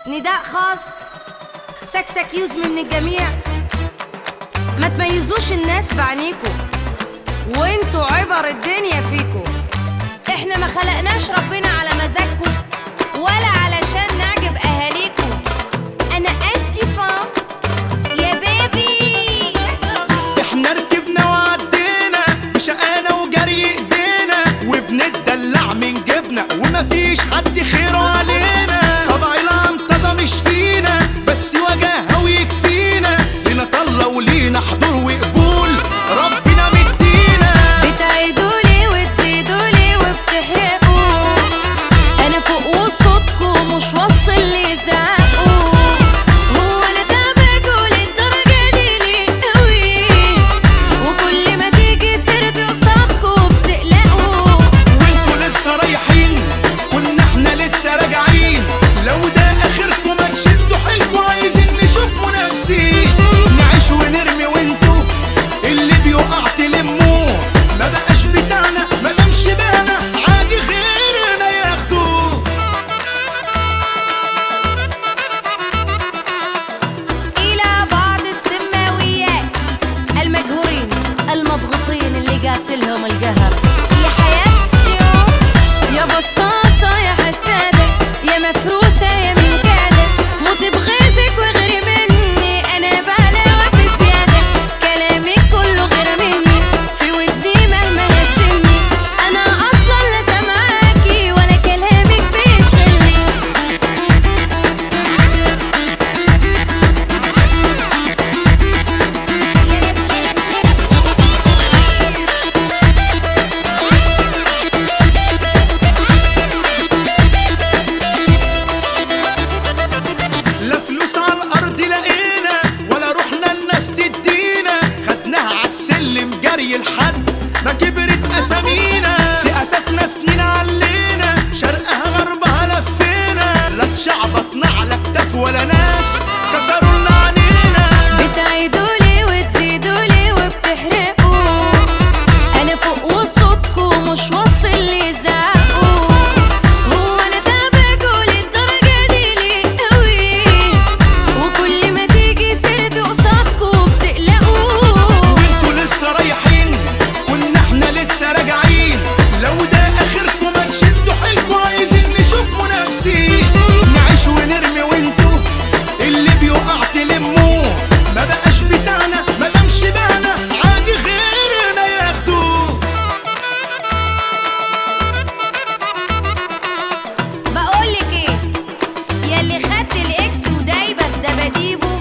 نداء خاص سكسك يوزمي من الجميع. ما تميزوش الناس بعينيكوا، وانتوا عبر الدنيا فيكوا. احنا ما خلقناش ربنا على مزاجكوا ولا علشان نعجب اهاليكوا. انا اسفة يا بيبي. احنا ركبنا وعدينا بشقانا وجري ايدينا، وبنتدلع من جبنا ومفيش حد خيره علينا. طبع العنطزة مش فينا بس وجاهة ويكفينا، لينا طلة ولينا حضور وقبول ربنا مدينا. بتعيدولي وتزيدولي وبتحرقوا، انا فوق وصوتكوا مش واصل لزعقوا. هو انا تابعكوا للدرجة دي ليه قوي؟ وكل ما تيجي سيرتي قصادكوا بتقلقوا. وانتوا لسه رايحين كنا احنا لسه راجعين، لو ده اخركم ما تشدوا حيلكوا، عايزين نشوف منافسين. نعيش ونرمي وانتوا اللي بيقع تلموه، ما بقاش بتاعنا ما دامش بانا، عادي غيرنا ياخدوه. إلى بعض السماويات المجهورين المضغوطين اللي جاتلهم القهر. يا حياة السيوف يا بصاصة يا حسادة يا مفروسة يا منكادة، موت بغيظك وغير مني، أنا بعلاوة بزيادة. كلامك كله غير مني، في ودني مهما هتسني، أنا أصلا لا سامعاكي ولا كلامك بيشغلني. لا فلوس على الارض لقينا ولا رحنا الناس تدينا، خدناها عالسلم جري لحد ما كبرت اسامينا. في اساسنا سنين علينا، شرقها غربها لفينا، لا اتشعبطنا على كتاف ولا ناس كسروا لنا عنينا. بتعيدولي وتزيدولي وبتحرقوا، انا فوق وصوتكوا مش واصل لزعقوا. هو انا تابعكوا للدرجة دي ليه قوي؟ وكل ما تيجي سيرتي قصادكوا بتقلقوا. وانتوا لسه رايحين كنا احنا لسه راجعين، لو ده اخركم ما تشدوا حيلكوا، عايزين نشوف منافسين. نعيش ونرمي وانتوا اللي بيقع تلموه، ما بقاش بتاعنا ما دامش بانا، عادي غيرنا ياخدوه. بقولك ايه، ياللي خدت الاكس ودايبة في دباديبه،